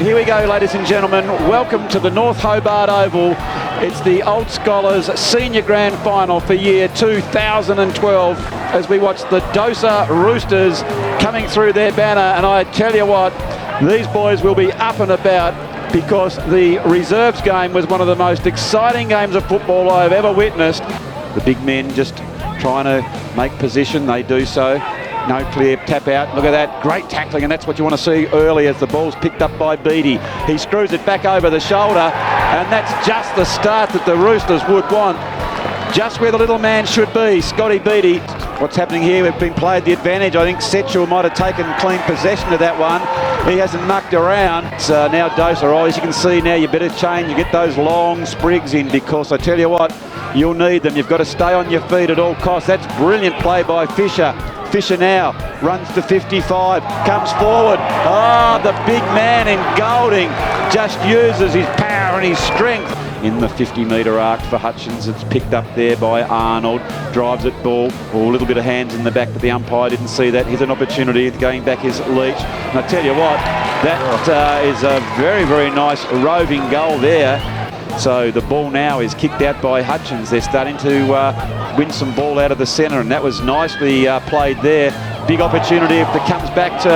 Here we go, ladies and gentlemen. Welcome to the North Hobart Oval. It's the Old Scholars Senior Grand Final for year 2012 as we watch the DOSA Roosters coming through their banner. And I tell you what, these boys will be up and about because the reserves game was one of the most exciting games of football I've ever witnessed. The big men just trying to make position. They do so. No clear tap out. Look at that. Great tackling, and that's what you want to see early as the ball's picked up by Beattie. He screws it back over the shoulder, and that's just the start that the Roosters would want. Just where the little man should be, Scotty Beattie. What's happening here? We've been played the advantage. I think Setchell might have taken clean possession of that one. He hasn't mucked around. So now DOSA, as you can see now, you better change. You get those long sprigs in because I tell you what, you'll need them. You've got to stay on your feet at all costs. That's brilliant play by Fisher. Fisher now runs to 55, comes forward. The big man in Golding just uses his power and his strength. In the 50-metre arc for Hutchins, it's picked up there by Arnold. Drives it ball. A little bit of hands in the back, but the umpire didn't see that. Here's an opportunity. Going back is Leach. And I tell you what, that is a very, very nice roving goal there. So the ball now is kicked out by Hutchins. They're starting to win some ball out of the centre, and that was nicely played there. Big opportunity if it comes back to,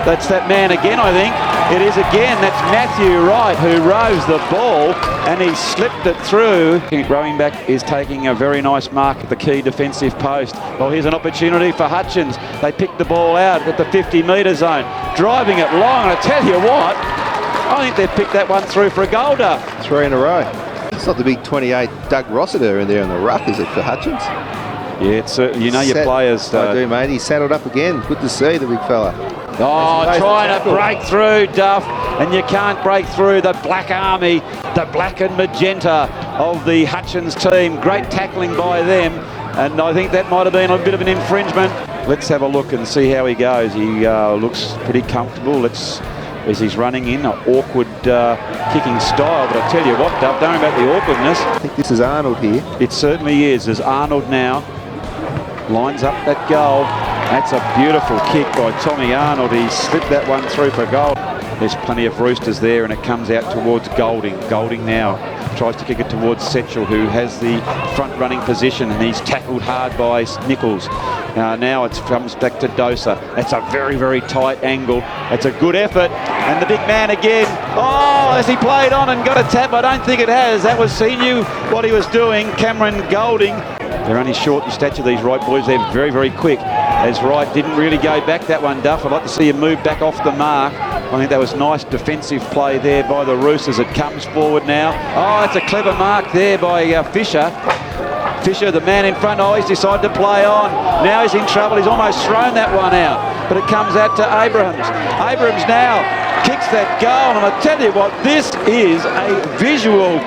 that's that man again, I think. It is again, that's Matthew Wright who rows the ball, and he slipped it through. Rowing back is taking a very nice mark at the key defensive post. Well, here's an opportunity for Hutchins. They picked the ball out at the 50-metre zone, driving it long, and I tell you what, I think they've picked that one through for a goal. 3 in a row. It's not the big 28 Doug Rossiter in there in the ruck, is it, for Hutchins? Yeah, it's, you know your players. I do, mate. He's saddled up again. Good to see the big fella. Trying to break through, Duff, and you can't break through the black army, the black and magenta of the Hutchins team. Great tackling by them, and I think that might have been a bit of an infringement. Let's have a look and see how he goes. He looks pretty comfortable. As he's running in, an awkward kicking style, but I tell you what, Duff, don't worry about the awkwardness. I think this is Arnold here. It certainly is. There's Arnold now. Lines up that goal. That's a beautiful kick by Tommy Arnold. He slipped that one through for goal. There's plenty of Roosters there, and it comes out towards Golding. Golding now tries to kick it towards Setchell, who has the front running position, and he's tackled hard by Nichols. Now it comes back to DOSA. That's a very, very tight angle. It's a good effort. And the big man again. Has he played on and got a tap? I don't think it has. He knew what he was doing. Cameron Golding. They're only short in stature, these Wright boys. They're very, very quick. As Wright didn't really go back that one, Duff. I'd like to see him move back off the mark. I think that was nice defensive play there by the Roosters. It comes forward now. That's a clever mark there by Fisher. Fisher, the man in front, he's decided to play on. Now he's in trouble. He's almost thrown that one out. But it comes out to Abrahams. Abrahams now kicks that goal. And I tell you what, this is a visual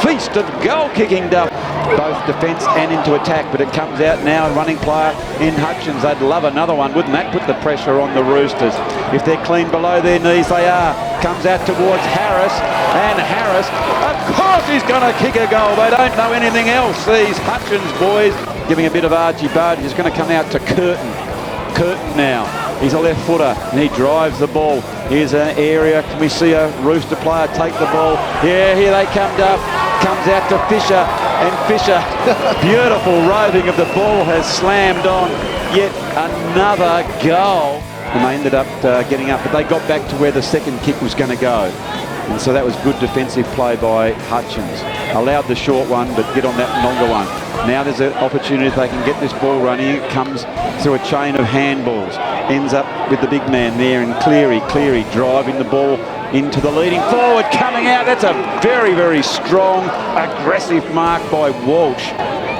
feast of goal kicking, Duff. Both defence and into attack, but it comes out now, a running player in Hutchins. They'd love another one, wouldn't that? Put the pressure on the Roosters. If they're clean below their knees, they are. Comes out towards Harris, and Harris, of course he's going to kick a goal. They don't know anything else, these Hutchins boys. Giving a bit of argy-bargy. He's going to come out to Curtin. Curtin now. He's a left footer, and he drives the ball. Here's an area. Can we see a Rooster player take the ball? Yeah, here they come, Duff. Comes out to Fisher, and Fisher, beautiful roving of the ball has slammed on yet another goal. And they ended up getting up, but they got back to where the second kick was going to go. And so that was good defensive play by Hutchins. Allowed the short one, but get on that longer one. Now there's an opportunity if they can get this ball running. It comes through a chain of handballs. Ends up with the big man there in Cleary. Cleary driving the ball into the leading forward, coming out. That's a very, very strong, aggressive mark by Walsh.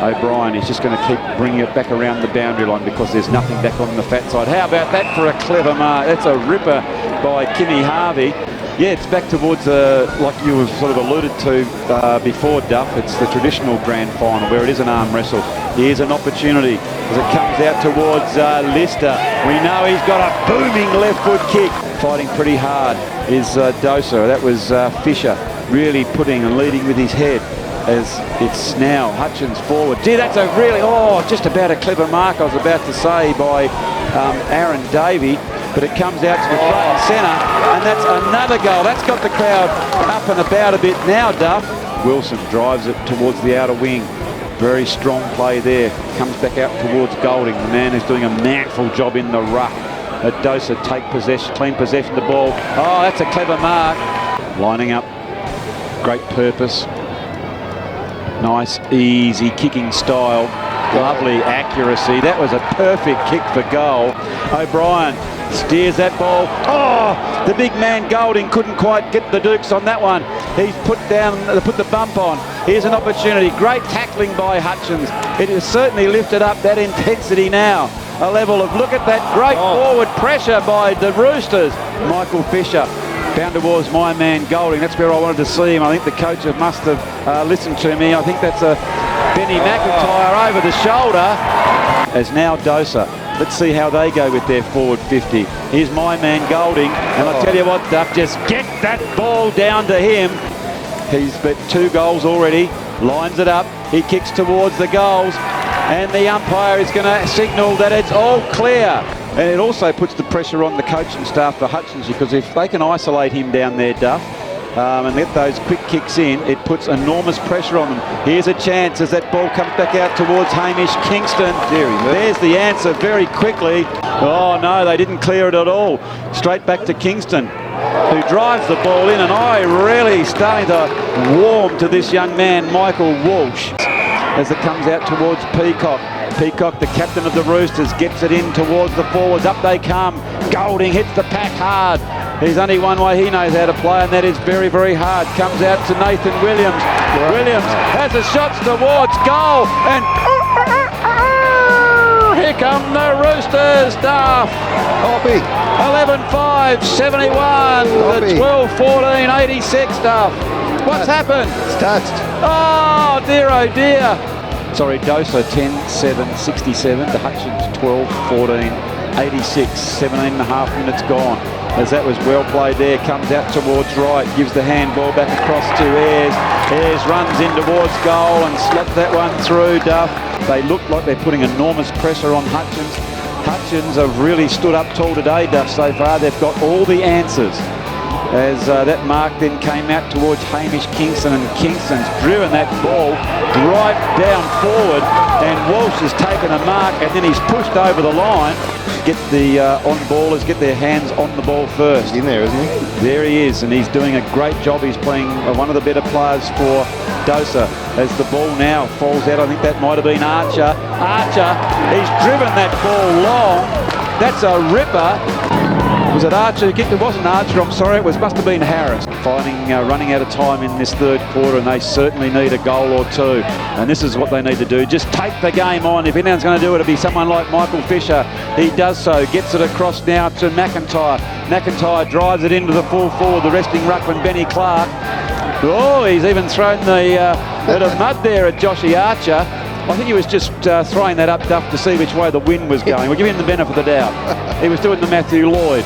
O'Brien is just going to keep bringing it back around the boundary line because there's nothing back on the fat side. How about that for a clever mark? That's a ripper by Kimmy Harvey. Yeah, it's back towards, like you have sort of alluded to before, Duff. It's the traditional grand final where it is an arm wrestle. Here's an opportunity as it comes out towards Lister. We know he's got a booming left foot kick. Fighting pretty hard is DOSA. That was Fisher really putting and leading with his head. As it's now Hutchins forward. Gee, that's a really, just about a clever mark I was about to say by Aaron Davey. but it comes out to the front and centre, and that's another goal. That's got the crowd up and about a bit now, Duff. Wilson drives it towards the outer wing. Very strong play there. Comes back out towards Golding, the man who's doing a manful job in the ruck. DOSA take possession, clean possession of the ball. Oh, that's a clever mark. Lining up, great purpose. Nice, easy kicking style. Lovely accuracy. That was a perfect kick for goal. O'Brien steers that ball. Oh, the big man Golding couldn't quite get the dukes on that one. He's put the bump on. Here's an opportunity. Great tackling by Hutchins. It has certainly lifted up that intensity now. A level of, look at that great forward pressure by the Roosters. Michael Fisher down towards my man Golding. That's where I wanted to see him. I think the coach must have listened to me. I think that's a Benny McIntyre over the shoulder. As now DOSA. Let's see how they go with their forward 50. Here's my man Golding, and I tell you what, Duff, just get that ball down to him. He's got 2 goals already, lines it up, he kicks towards the goals, and the umpire is going to signal that it's all clear. And it also puts the pressure on the coaching staff for Hutchins, because if they can isolate him down there, Duff, and get those quick kicks in, it puts enormous pressure on them. Here's a chance as that ball comes back out towards Hamish Kingston. There's the answer very quickly. Oh no, they didn't clear it at all. Straight back to Kingston, who drives the ball in, and I really starting to warm to this young man, Michael Walsh, as it comes out towards Peacock. Peacock, the captain of the Roosters, gets it in towards the forwards. Up they come. Golding hits the pack hard. There's only one way he knows how to play, and that is very, very hard. Comes out to Nathan Williams. Williams has a shot towards goal, and here come the Roosters. Duff. 11-5, 71. The 12-14, 86. Duff. What's happened? It's touched. Oh dear, oh dear. Sorry, DOSA 10-7, 67 to Hutchins 12-14, 86, 17 and a half minutes gone. As that was well played there, comes out towards right, gives the handball back across to Ayres. Ayres runs in towards goal and slots that one through, Duff. They look like they're putting enormous pressure on Hutchins. Hutchins have really stood up tall today, Duff, so far. They've got all the answers. As that mark then came out towards Hamish Kingston, and Kingston's driven that ball right down forward, and Walsh has taken a mark, and then he's pushed over the line. Get the on-ballers, get their hands on the ball first. He's in there, isn't he? There he is, and he's doing a great job. He's playing one of the better players for DOSA. As the ball now falls out, I think that might have been Archer. Archer, he's driven that ball long. That's a ripper. Was it Archer who kicked? It wasn't Archer, I'm sorry. It must have been Harris. Running out of time in this third quarter, and they certainly need a goal or two. And this is what they need to do. Just take the game on. If anyone's going to do it, it'll be someone like Michael Fisher. He does so. Gets it across now to McIntyre. McIntyre drives it into the full forward, the resting ruckman, Benny Clark. Oh, he's even thrown the bit of mud there at Joshy Archer. I think he was just throwing that up, Duff, to see which way the wind was going. We'll give him the benefit of the doubt. He was doing the Matthew Lloyd.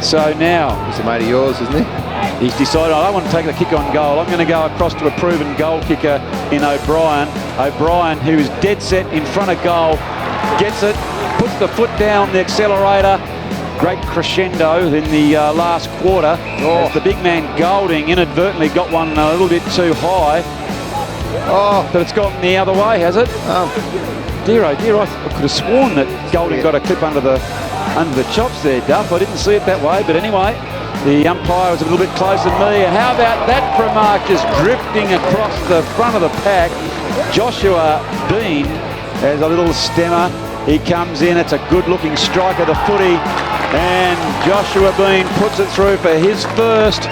So now... He's a mate of yours, isn't he? He's decided, I don't want to take the kick on goal. I'm going to go across to a proven goal kicker in O'Brien. O'Brien, who is dead set in front of goal, gets it, puts the foot down the accelerator. Great crescendo in the last quarter. As the big man Golding inadvertently got one a little bit too high. But it's gone the other way, has it? Dear, oh dear, I could have sworn that Golding got a clip under the chops there, Duff. I didn't see it that way, but anyway, the umpire was a little bit closer than me. And how about that for a mark, just drifting across the front of the pack? Joshua Bean as a little stemmer. He comes in, it's a good-looking strike of the footy, and Joshua Bean puts it through for his first.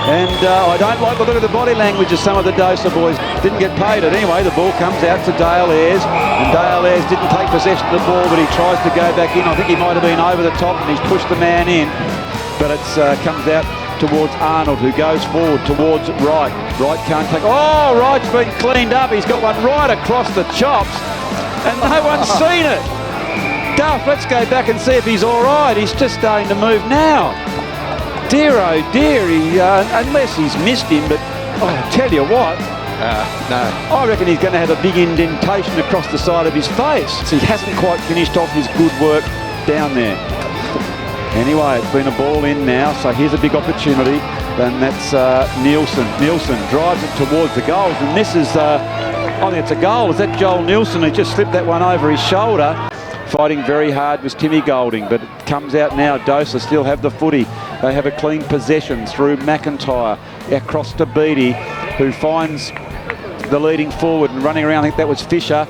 And I don't like the look of the body language of some of the DOSA boys. Didn't get paid it. Anyway, the ball comes out to Dale Ayres, and Dale Ayres didn't take possession of the ball, but he tries to go back in. I think he might have been over the top, and he's pushed the man in. But it comes out towards Arnold, who goes forward towards Wright. Wright can't take... Oh, Wright's been cleaned up. He's got one right across the chops, and no one's seen it. Duff, let's go back and see if he's all right. He's just starting to move now. Dear, oh dear, unless he's missed him, but I tell you what, no. I reckon he's going to have a big indentation across the side of his face. So he hasn't quite finished off his good work down there. Anyway, it's been a ball in now, so here's a big opportunity, and that's Nielsen. Nielsen drives it towards the goals, and this is, I think it's a goal. Is that Joel Nielsen? He just slipped that one over his shoulder. Fighting very hard was Timmy Golding, but it comes out now. DOSA still have the footy. They have a clean possession through McIntyre, across to Beattie, who finds the leading forward and running around. I think that was Fisher.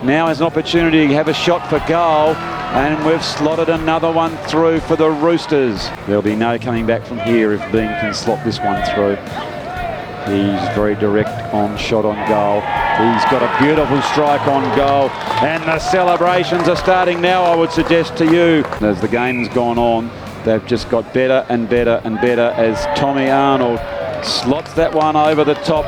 Now has an opportunity to have a shot for goal, and we've slotted another one through for the Roosters. There'll be no coming back from here if Bean can slot this one through. He's very direct on shot on goal. He's got a beautiful strike on goal, and the celebrations are starting now, I would suggest to you. As the game's gone on, they've just got better and better and better as Tommy Arnold slots that one over the top.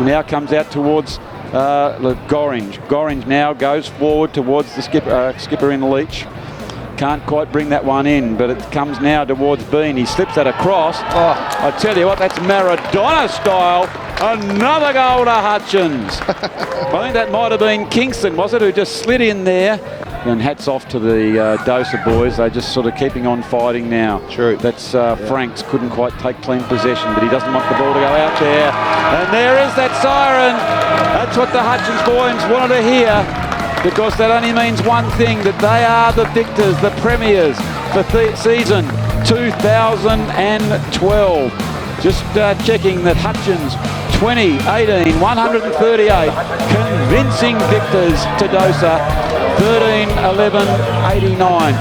Now comes out towards Gorringe. Gorringe now goes forward towards the skipper in Leach. Can't quite bring that one in, but it comes now towards Bean. He slips that across. Oh, I tell you what, that's Maradona style. Another goal to Hutchins. I think that might have been Kingston, was it, who just slid in there. And hats off to the DOSA boys. They're just sort of keeping on fighting now. True. That's Franks couldn't quite take clean possession, but he doesn't want the ball to go out there. And there is that siren. That's what the Hutchins boys wanted to hear, because that only means one thing, that they are the victors, the premiers for season 2012. Just checking that Hutchins 2018 138, convincing victors to DOSA 13-11-89.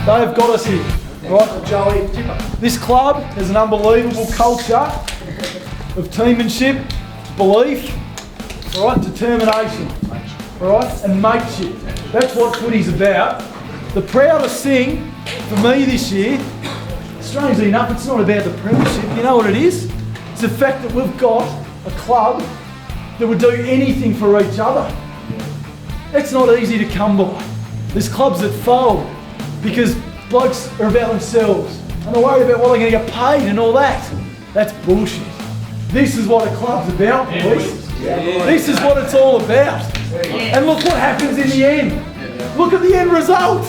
They've got us here, right, Joey? This club has an unbelievable culture of teammanship, belief, right, determination, right, and mateship. That's what footy's about. The proudest thing for me this year, strangely enough, it's not about the premiership. You know what it is? It's the fact that we've got a club that would do anything for each other. That's not easy to come by. There's clubs that fold because blokes are about themselves and they're worried about what they're going to get paid and all that. That's bullshit. This is what a club's about, boys. This is what it's all about. And look what happens in the end. Look at the end result.